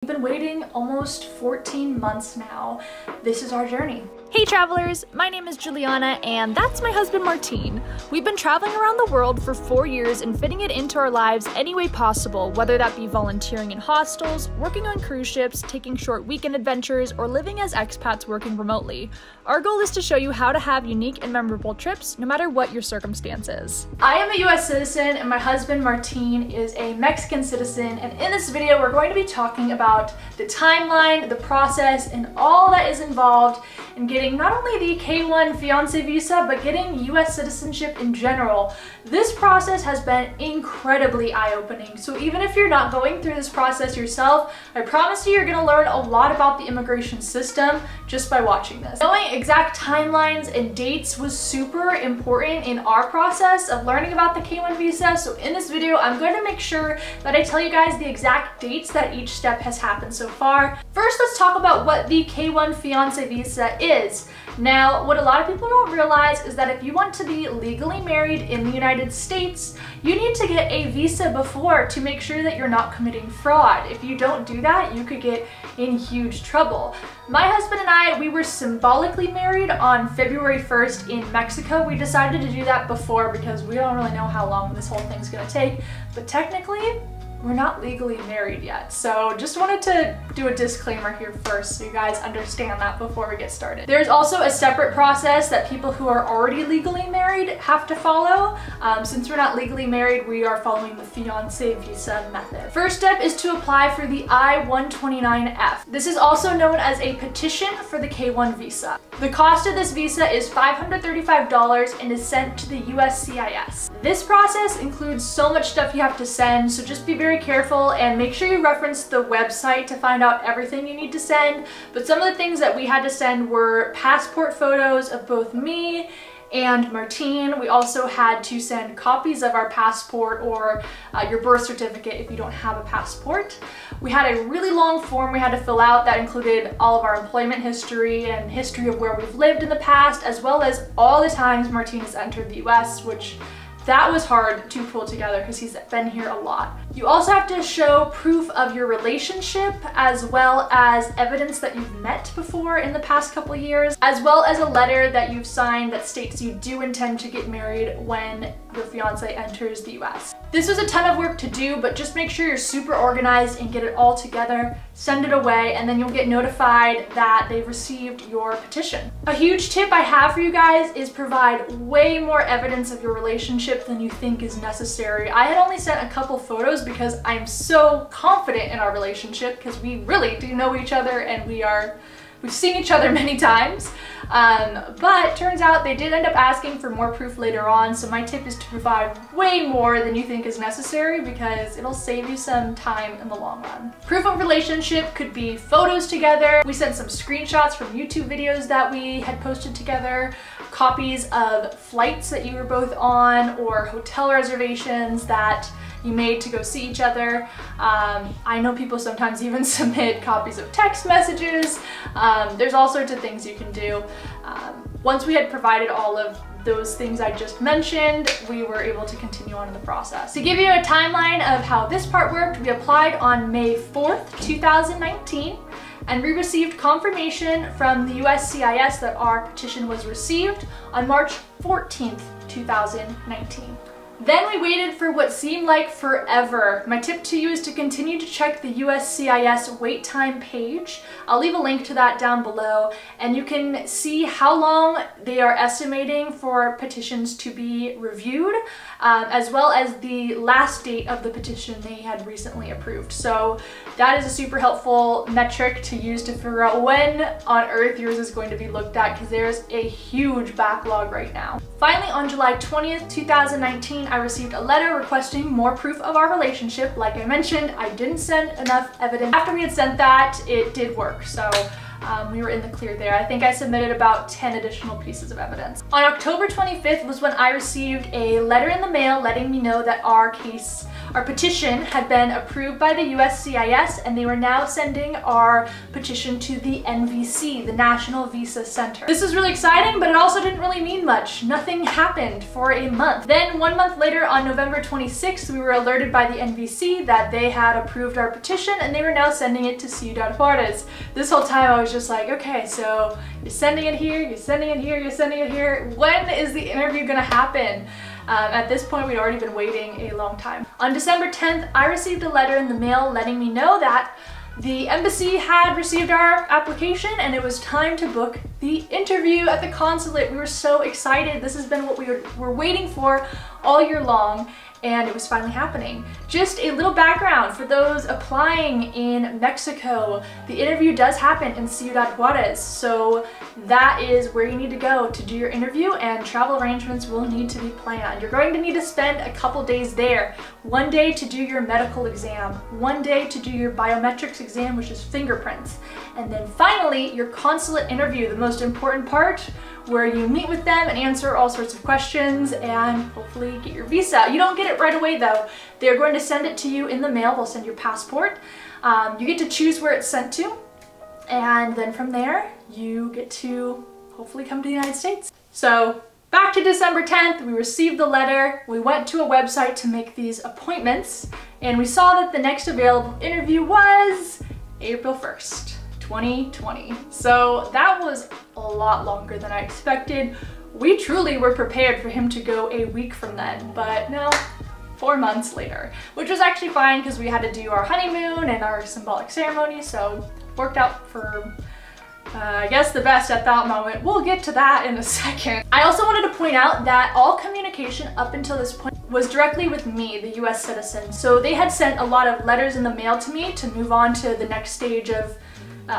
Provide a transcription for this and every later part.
We've been waiting almost 14 months now. This is our journey. Hey travelers, my name is Juliana and that's my husband Martín. We've been traveling around the world for 4 years and fitting it into our lives any way possible, whether that be volunteering in hostels, working on cruise ships, taking short weekend adventures, or living as expats working remotely. Our goal is to show you how to have unique and memorable trips, no matter what your circumstances. I am a US citizen and my husband Martín is a Mexican citizen, and in this video we're going to be talking about the timeline, the process, and all that is involved in getting not only the K1 Fiance visa, but getting US citizenship in general. This process has been incredibly eye-opening, so even if you're not going through this process yourself, I promise you're gonna learn a lot about the immigration system just by watching this. Knowing exact timelines and dates was super important in our process of learning about the K1 visa, so in this video I'm going to make sure that I tell you guys the exact dates that each step has happened so far. First, let's talk about what the K1 Fiance visa is. Now, what a lot of people don't realize is that if you want to be legally married in the United States, you need to get a visa before to make sure that you're not committing fraud. If you don't do that, you could get in huge trouble. My husband and I, we were symbolically married on February 1st in Mexico. We decided to do that before because we don't really know how long this whole thing's gonna take, but technically, we're not legally married yet. So just wanted to do a disclaimer here first so you guys understand that before we get started. There's also a separate process that people who are already legally married have to follow. Since we're not legally married, we are following the fiance visa method. First step is to apply for the I-129F. This is also known as a petition for the K1 visa. The cost of this visa is $535 and is sent to the USCIS. This process includes so much stuff you have to send, so just be very careful and make sure you reference the website to find out everything you need to send. But some of the things that we had to send were passport photos of both me and Martín. We also had to send copies of our passport or your birth certificate if you don't have a passport. We had a really long form we had to fill out that included all of our employment history and history of where we've lived in the past, as well as all the times Martín has entered the US, which that was hard to pull together because he's been here a lot. You also have to show proof of your relationship, as well as evidence that you've met before in the past couple of years, as well as a letter that you've signed that states you do intend to get married when your fiance enters the US. This was a ton of work to do, but just make sure you're super organized and get it all together, send it away, and then you'll get notified that they've received your petition. A huge tip I have for you guys is provide way more evidence of your relationship than you think is necessary. I had only sent a couple photos because I'm so confident in our relationship because we really do know each other and we've seen each other many times. But turns out they did end up asking for more proof later on, so my tip is to provide way more than you think is necessary because it'll save you some time in the long run. Proof of relationship could be photos together. We sent some screenshots from YouTube videos that we had posted together, copies of flights that you were both on, or hotel reservations that you made to go see each other. I know people sometimes even submit copies of text messages. There's all sorts of things you can do. Once we had provided all of those things I just mentioned, we were able to continue on in the process. To give you a timeline of how this part worked, we applied on May 4th, 2019, and we received confirmation from the USCIS that our petition was received on March 14th, 2019. Then we waited for what seemed like forever. My tip to you is to continue to check the USCIS wait time page. I'll leave a link to that down below, and you can see how long they are estimating for petitions to be reviewed, as well as the last date of the petition they had recently approved. So that is a super helpful metric to use to figure out when on earth yours is going to be looked at, because there's a huge backlog right now. Finally, on July 20th, 2019, I received a letter requesting more proof of our relationship. Like I mentioned, I didn't send enough evidence. After we had sent that, it did work, so we were in the clear there. I think I submitted about 10 additional pieces of evidence. On October 25th was when I received a letter in the mail letting me know that our case, Our petition had been approved by the USCIS, and they were now sending our petition to the NVC, the National Visa Center. This is really exciting, but it also didn't really mean much. Nothing happened for a month. Then 1 month later, on November 26th, we were alerted by the NVC that they had approved our petition and they were now sending it to Ciudad Juarez. This whole time I was just like, okay, so you're sending it here, you're sending it here, you're sending it here. When is the interview gonna happen? At this point, we'd already been waiting a long time. On December 10th, I received a letter in the mail letting me know that the embassy had received our application and it was time to book the interview at the consulate. We were so excited. This has been what we were waiting for all year long, and it was finally happening. Just a little background for those applying in Mexico. The interview does happen in Ciudad Juarez, so that is where you need to go to do your interview, and travel arrangements will need to be planned. You're going to need to spend a couple days there. 1 day to do your medical exam, 1 day to do your biometrics exam, which is fingerprints, and then finally your consulate interview, the most important part, where you meet with them and answer all sorts of questions and hopefully get your visa. You don't get it right away though. They're going to send it to you in the mail. They'll send your passport. You get to choose where it's sent to, and then from there you get to hopefully come to the United States. So back to December 10th, we received the letter. We went to a website to make these appointments, and we saw that the next available interview was April 1st. 2020. So that was a lot longer than I expected. We truly were prepared for him to go a week from then, but no, 4 months later, which was actually fine because we had to do our honeymoon and our symbolic ceremony, so it worked out for I guess the best at that moment. We'll get to that in a second. I also wanted to point out that all communication up until this point was directly with me, the US citizen. So they had sent a lot of letters in the mail to me to move on to the next stage of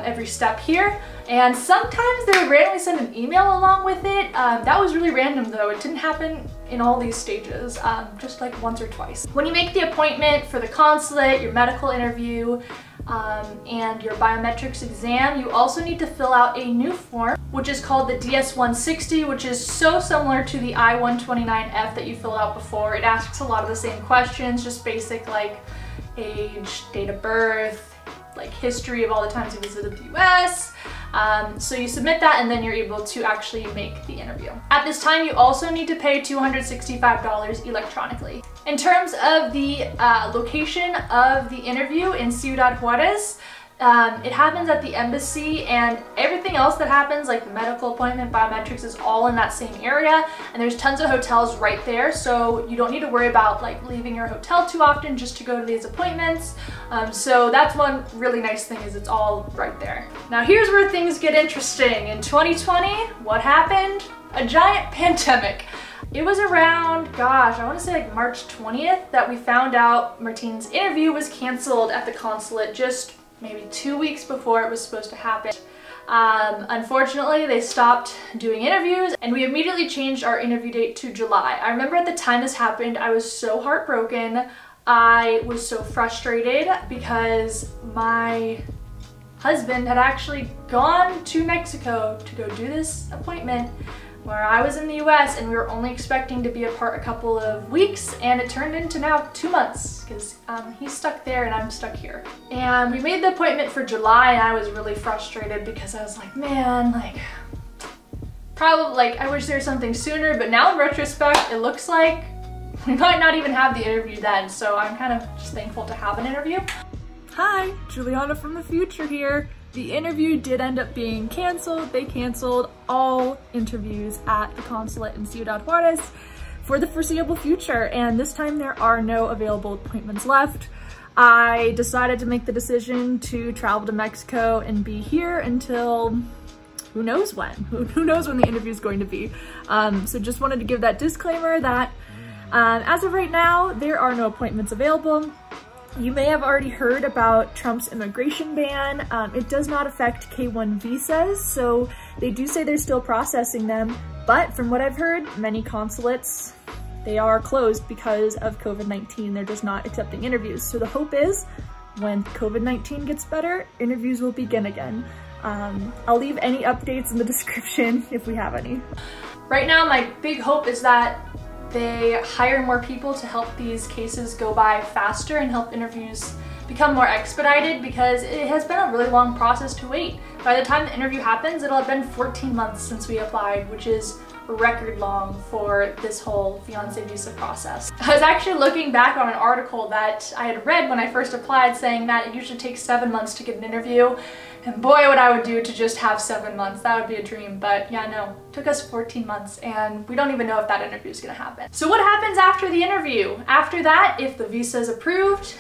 every step here, and sometimes they would randomly send an email along with it. That was really random though. It didn't happen in all these stages, just like once or twice. When you make the appointment for the consulate, your medical interview, and your biometrics exam, you also need to fill out a new form, which is called the DS-160, which is so similar to the I-129F that you filled out before. It asks a lot of the same questions, just basic like age, date of birth, like history of all the times you visited the US. So you submit that and then you're able to actually make the interview. At this time, you also need to pay $265 electronically. In terms of the location of the interview in Ciudad Juarez, it happens at the embassy, and everything else that happens, like the medical appointment, biometrics, is all in that same area, and there's tons of hotels right there, so you don't need to worry about like leaving your hotel too often just to go to these appointments. So that's one really nice thing, is it's all right there. Now here's where things get interesting. In 2020, what happened? A giant pandemic. It was around, gosh, I want to say like March 20th that we found out Martin's interview was canceled at the consulate, just maybe 2 weeks before it was supposed to happen. Unfortunately, they stopped doing interviews, and we immediately changed our interview date to July. I remember at the time this happened, I was so heartbroken. I was so frustrated because my husband had actually gone to Mexico to go do this appointment, where I was in the US, and we were only expecting to be apart a couple of weeks, and it turned into now 2 months because he's stuck there and I'm stuck here. And we made the appointment for July, and I was really frustrated because I was like, man, like, probably, like, I wish there was something sooner, but now in retrospect, it looks like we might not even have the interview then, so I'm kind of just thankful to have an interview. Hi, Juliana from the future here. The interview did end up being canceled. They canceled all interviews at the consulate in Ciudad Juarez for the foreseeable future, and this time there are no available appointments left. I decided to make the decision to travel to Mexico and be here until who knows when. Who knows when the interview is going to be. So just wanted to give that disclaimer that as of right now, there are no appointments available. You may have already heard about Trump's immigration ban. It does not affect K-1 visas, so they do say they're still processing them, but from what I've heard, many consulates, they are closed because of COVID-19. They're just not accepting interviews. So the hope is when COVID-19 gets better, interviews will begin again. I'll leave any updates in the description if we have any. Right now, my big hope is that they hire more people to help these cases go by faster and help interviews become more expedited, because it has been a really long process to wait. By the time the interview happens, it'll have been 14 months since we applied, which is record long for this whole fiancé visa process. I was actually looking back on an article that I had read when I first applied saying that it usually takes 7 months to get an interview, and boy what I would do to just have 7 months. That would be a dream, but yeah, no. It took us 14 months and we don't even know if that interview is gonna happen. So what happens after the interview? After that, if the visa is approved,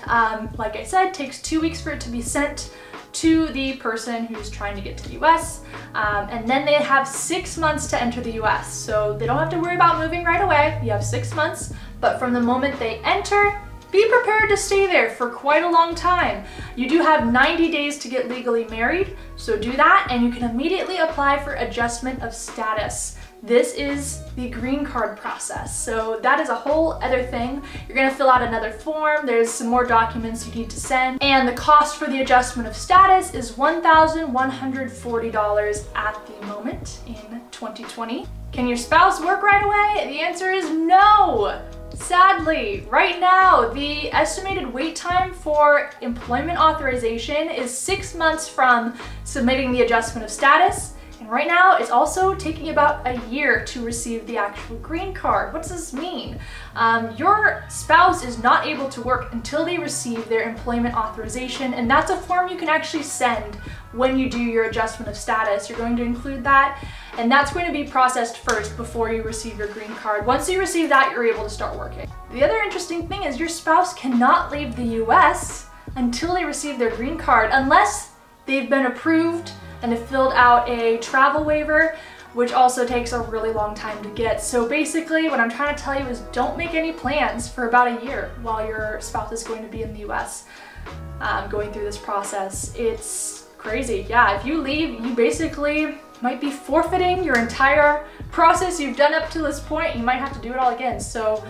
like I said, it takes 2 weeks for it to be sent to the person who's trying to get to the US, and then they have 6 months to enter the US. So they don't have to worry about moving right away. You have 6 months, but from the moment they enter, be prepared to stay there for quite a long time. You do have 90 days to get legally married, so do that, and you can immediately apply for adjustment of status. This is the green card process. So that is a whole other thing. You're gonna fill out another form. There's some more documents you need to send. And the cost for the adjustment of status is $1,140 at the moment in 2020. Can your spouse work right away? The answer is no. Sadly, right now, the estimated wait time for employment authorization is 6 months from submitting the adjustment of status. And right now, it's also taking about a year to receive the actual green card. What does this mean? Your spouse is not able to work until they receive their employment authorization, and that's a form you can actually send when you do your adjustment of status. You're going to include that, and that's going to be processed first before you receive your green card. Once you receive that, you're able to start working. The other interesting thing is your spouse cannot leave the US until they receive their green card, unless they've been approved and have filled out a travel waiver, which also takes a really long time to get. So basically what I'm trying to tell you is don't make any plans for about a year while your spouse is going to be in the US going through this process. It's crazy. Yeah, if you leave, you basically might be forfeiting your entire process you've done up to this point. You might have to do it all again. So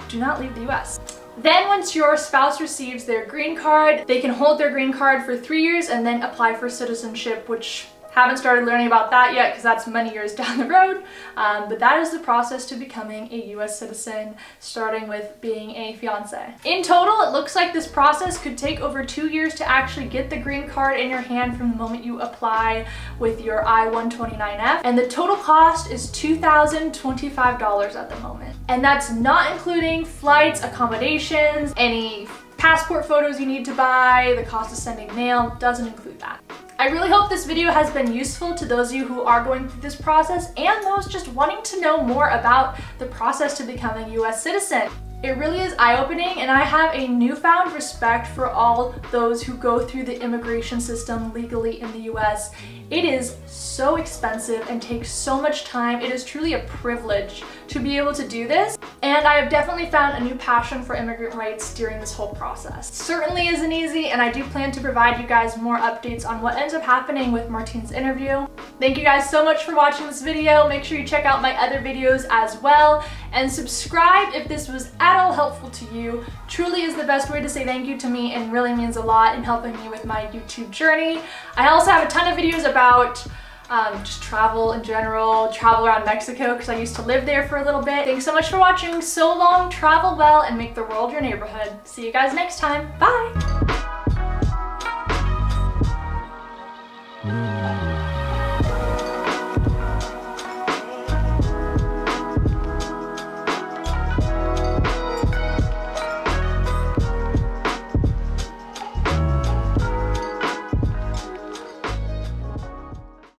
do not leave the US. Then once your spouse receives their green card, they can hold their green card for 3 years and then apply for citizenship, which haven't started learning about that yet because that's many years down the road. But that is the process to becoming a US citizen, starting with being a fiancé. In total, it looks like this process could take over 2 years to actually get the green card in your hand from the moment you apply with your I-129F. And the total cost is $2,025 at the moment. And that's not including flights, accommodations, any passport photos you need to buy, the cost of sending mail, doesn't include that. I really hope this video has been useful to those of you who are going through this process and those just wanting to know more about the process to becoming a US citizen. It really is eye-opening, and I have a newfound respect for all those who go through the immigration system legally in the US. It is so expensive and takes so much time. It is truly a privilege to be able to do this, and I have definitely found a new passion for immigrant rights during this whole process. Certainly isn't easy, and I do plan to provide you guys more updates on what ends up happening with Martin's interview. Thank you guys so much for watching this video. Make sure you check out my other videos as well, and subscribe if this was at all helpful to you. Truly is the best way to say thank you to me and really means a lot in helping me with my YouTube journey. I also have a ton of videos about just travel in general, travel around Mexico because I used to live there for a little bit. Thanks so much for watching. So long, travel well, and make the world your neighborhood. See you guys next time. Bye!